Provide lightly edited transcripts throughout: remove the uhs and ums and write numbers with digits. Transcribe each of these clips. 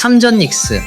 삼전닉스,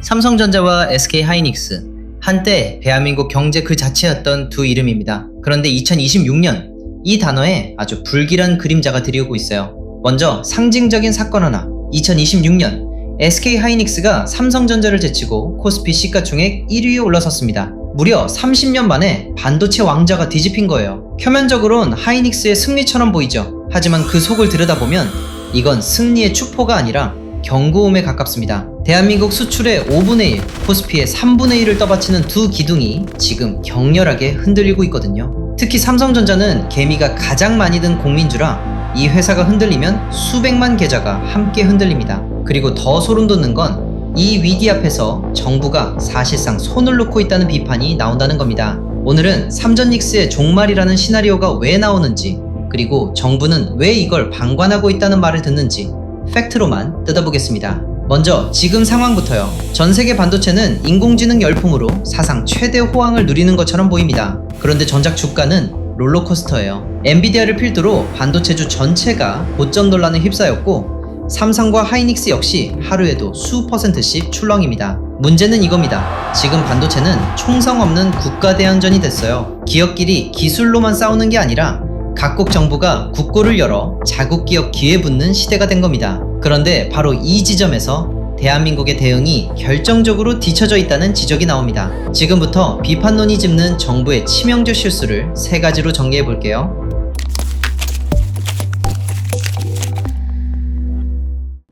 삼성전자와 SK하이닉스, 한때 대한민국 경제 그 자체였던 두 이름입니다. 그런데 2026년 이 단어에 아주 불길한 그림자가 드리우고 있어요. 먼저 상징적인 사건 하나. 2026년 SK하이닉스가 삼성전자를 제치고 코스피 시가총액 1위에 올라섰습니다. 무려 30년 만에 반도체 왕자가 뒤집힌 거예요. 표면적으론 하이닉스의 승리처럼 보이죠. 하지만 그 속을 들여다보면 이건 승리의 축포가 아니라 경고음에 가깝습니다. 대한민국 수출의 5분의 1, 코스피의 3분의 1을 떠받치는 두 기둥이 지금 격렬하게 흔들리고 있거든요. 특히 삼성전자는 개미가 가장 많이 든 공민주라 이 회사가 흔들리면 수백만 계좌가 함께 흔들립니다. 그리고 더 소름 돋는 건 이 위기 앞에서 정부가 사실상 손을 놓고 있다는 비판이 나온다는 겁니다. 오늘은 삼전닉스의 종말이라는 시나리오가 왜 나오는지, 그리고 정부는 왜 이걸 방관하고 있다는 말을 듣는지 팩트로만 뜯어보겠습니다. 먼저 지금 상황부터요. 전세계 반도체는 인공지능 열풍으로 사상 최대 호황을 누리는 것처럼 보입니다. 그런데 전작 주가는 롤러코스터예요. 엔비디아를 필두로 반도체주 전체가 고점 논란에 휩싸였고 삼성과 하이닉스 역시 하루에도 수 %씩 출렁입니다. 문제는 이겁니다. 지금 반도체는 총성 없는 국가대항전이 됐어요. 기업끼리 기술로만 싸우는 게 아니라 각국 정부가 국고를 열어 자국 기업 기회 붙는 시대가 된 겁니다. 그런데 바로 이 지점에서 대한민국의 대응이 결정적으로 뒤처져 있다는 지적이 나옵니다. 지금부터 비판론이 짚는 정부의 치명적 실수를 세 가지로 정리해 볼게요.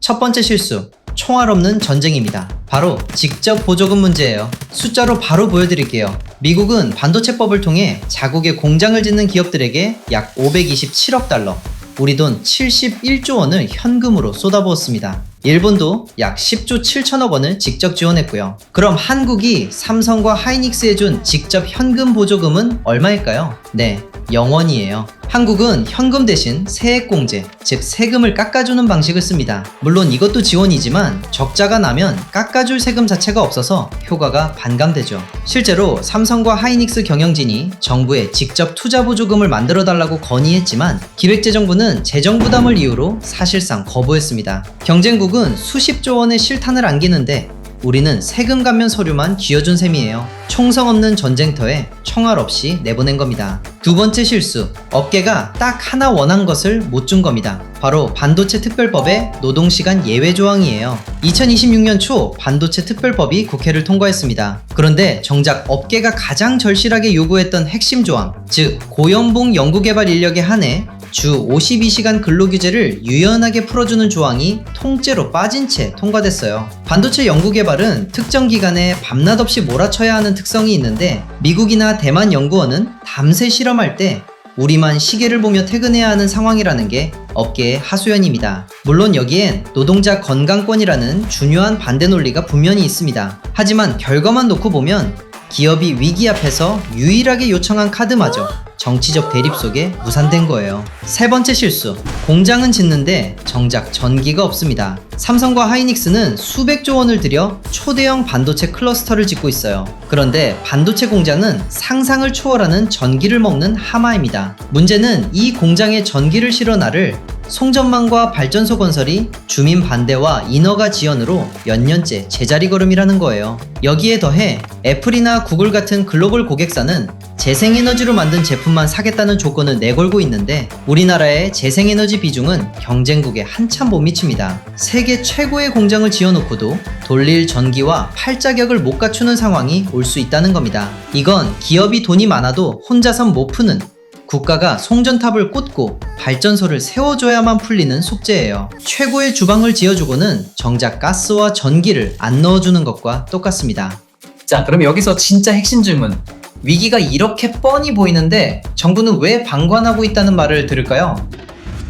첫 번째 실수, 총알 없는 전쟁입니다. 바로 직접 보조금 문제예요. 숫자로 바로 보여드릴게요. 미국은 반도체법을 통해 자국의 공장을 짓는 기업들에게 약 527억 달러, 우리 돈 71조 원을 현금으로 쏟아부었습니다. 일본도 약 10조 7천억 원을 직접 지원했고요. 그럼 한국이 삼성과 하이닉스에 준 직접 현금 보조금은 얼마일까요? 네, 0원이에요. 한국은 현금 대신 세액공제, 즉 세금을 깎아주는 방식을 씁니다. 물론 이것도 지원이지만 적자가 나면 깎아줄 세금 자체가 없어서 효과가 반감되죠. 실제로 삼성과 하이닉스 경영진이 정부에 직접 투자 보조금을 만들어달라고 건의했지만 기획재정부는 재정 부담을 이유로 사실상 거부했습니다. 경쟁국은 수십조 원의 실탄을 안기는데 우리는 세금 감면 서류만 쥐어준 셈이에요. 총성 없는 전쟁터에 총알 없이 내보낸 겁니다. 두 번째 실수, 업계가 딱 하나 원한 것을 못 준 겁니다. 바로 반도체 특별법의 노동시간 예외 조항이에요. 2026년 초 반도체 특별법이 국회를 통과했습니다. 그런데 정작 업계가 가장 절실하게 요구했던 핵심 조항, 즉 고연봉 연구개발 인력에 한해 주 52시간 근로규제를 유연하게 풀어주는 조항이 통째로 빠진 채 통과됐어요. 반도체 연구개발은 특정 기간에 밤낮 없이 몰아쳐야 하는 특성이 있는데 미국이나 대만 연구원은 밤새 실험할 때 우리만 시계를 보며 퇴근해야 하는 상황이라는 게 업계의 하소연입니다. 물론 여기엔 노동자 건강권이라는 중요한 반대 논리가 분명히 있습니다. 하지만 결과만 놓고 보면 기업이 위기 앞에서 유일하게 요청한 카드마저 정치적 대립 속에 무산된 거예요. 세 번째 실수, 공장은 짓는데 정작 전기가 없습니다. 삼성과 하이닉스는 수백조 원을 들여 초대형 반도체 클러스터를 짓고 있어요. 그런데 반도체 공장은 상상을 초월하는 전기를 먹는 하마입니다. 문제는 이 공장에 전기를 실어 나를 송전망과 발전소 건설이 주민 반대와 인허가 지연으로 몇 년째 제자리 걸음이라는 거예요. 여기에 더해 애플이나 구글 같은 글로벌 고객사는 재생에너지로 만든 제품만 사겠다는 조건을 내걸고 있는데 우리나라의 재생에너지 비중은 경쟁국에 한참 못 미칩니다. 세계 최고의 공장을 지어놓고도 돌릴 전기와 팔자격을 못 갖추는 상황이 올 수 있다는 겁니다. 이건 기업이 돈이 많아도 혼자선 못 푸는, 국가가 송전탑을 꽂고 발전소를 세워줘야만 풀리는 숙제예요. 최고의 주방을 지어주고는 정작 가스와 전기를 안 넣어주는 것과 똑같습니다. 자, 그럼 여기서 진짜 핵심 질문. 위기가 이렇게 뻔히 보이는데 정부는 왜 방관하고 있다는 말을 들을까요?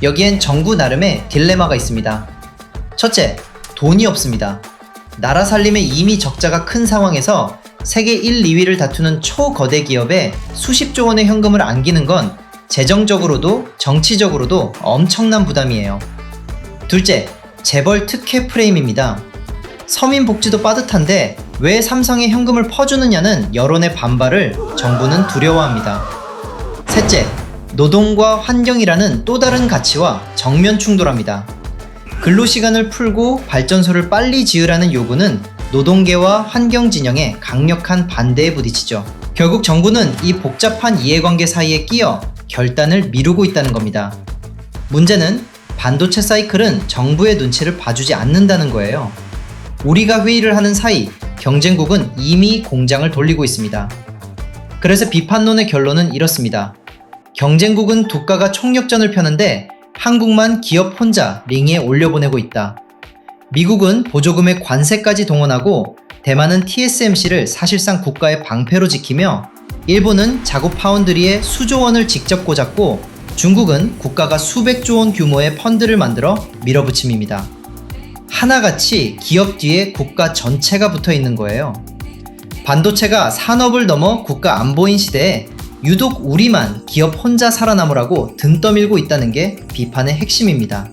여기엔 정부 나름의 딜레마가 있습니다. 첫째, 돈이 없습니다. 나라 살림에 이미 적자가 큰 상황에서 세계 1, 2위를 다투는 초거대 기업에 수십조 원의 현금을 안기는 건 재정적으로도 정치적으로도 엄청난 부담이에요. 둘째, 재벌 특혜 프레임입니다. 서민 복지도 빠듯한데 왜 삼성에 현금을 퍼주느냐는 여론의 반발을 정부는 두려워합니다. 셋째, 노동과 환경이라는 또 다른 가치와 정면 충돌합니다. 근로시간을 풀고 발전소를 빨리 지으라는 요구는 노동계와 환경진영의 강력한 반대에 부딪히죠. 결국 정부는 이 복잡한 이해관계 사이에 끼어 결단을 미루고 있다는 겁니다. 문제는 반도체 사이클은 정부의 눈치를 봐주지 않는다는 거예요. 우리가 회의를 하는 사이 경쟁국은 이미 공장을 돌리고 있습니다. 그래서 비판론의 결론은 이렇습니다. 경쟁국은 두가가 총력전을 펴는데 한국만 기업 혼자 링에 올려보내고 있다. 미국은 보조금의 관세까지 동원하고 대만은 TSMC를 사실상 국가의 방패로 지키며 일본은 자국 파운드리에 수조 원을 직접 꽂았고 중국은 국가가 수백조 원 규모의 펀드를 만들어 밀어붙임입니다. 하나같이 기업 뒤에 국가 전체가 붙어 있는 거예요. 반도체가 산업을 넘어 국가 안보인 시대에 유독 우리만 기업 혼자 살아남으라고 등 떠밀고 있다는 게 비판의 핵심입니다.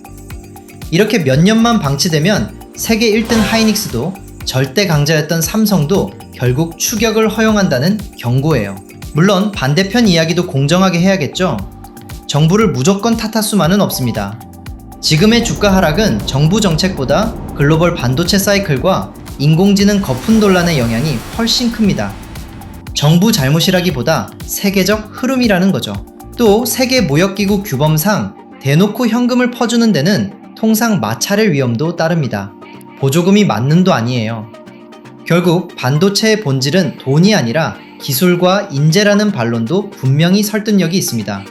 이렇게 몇 년만 방치되면 세계 1등 하이닉스도 절대 강자였던 삼성도 결국 추격을 허용한다는 경고예요. 물론 반대편 이야기도 공정하게 해야겠죠. 정부를 무조건 탓할 수만은 없습니다. 지금의 주가 하락은 정부 정책보다 글로벌 반도체 사이클과 인공지능 거품 논란의 영향이 훨씬 큽니다. 정부 잘못이라기보다 세계적 흐름이라는 거죠. 또 세계무역기구 규범상 대놓고 현금을 퍼주는 데는 통상 마찰의 위험도 따릅니다. 보조금이 맞는도 아니에요. 결국 반도체의 본질은 돈이 아니라 기술과 인재라는 반론도 분명히 설득력이 있습니다.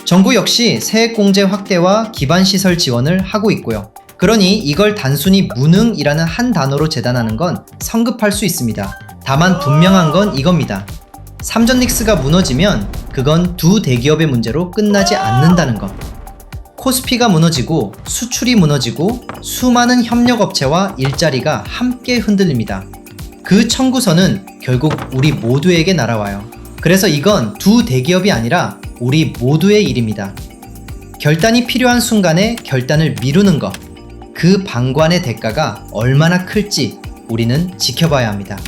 정부 역시 세액공제 확대와 기반시설 지원을 하고 있고요. 그러니 이걸 단순히 무능이라는 한 단어로 재단하는 건 성급할 수 있습니다. 다만 분명한 건 이겁니다. 삼전닉스가 무너지면 그건 두 대기업의 문제로 끝나지 않는다는 것. 코스피가 무너지고 수출이 무너지고 수많은 협력업체와 일자리가 함께 흔들립니다. 그 청구서는 결국 우리 모두에게 날아와요. 그래서 이건 두 대기업이 아니라 우리 모두의 일입니다. 결단이 필요한 순간에 결단을 미루는 것. 그 방관의 대가가 얼마나 클지 우리는 지켜봐야 합니다.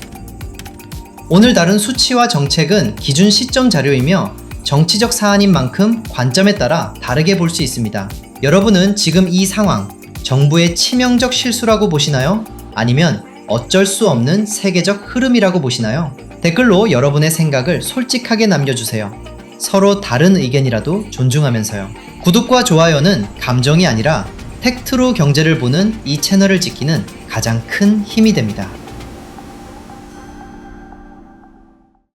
오늘 다룬 수치와 정책은 기준 시점 자료이며 정치적 사안인 만큼 관점에 따라 다르게 볼 수 있습니다. 여러분은 지금 이 상황, 정부의 치명적 실수라고 보시나요? 아니면 어쩔 수 없는 세계적 흐름이라고 보시나요? 댓글로 여러분의 생각을 솔직하게 남겨주세요. 서로 다른 의견이라도 존중하면서요. 구독과 좋아요는 감정이 아니라 팩트로 경제를 보는 이 채널을 지키는 가장 큰 힘이 됩니다.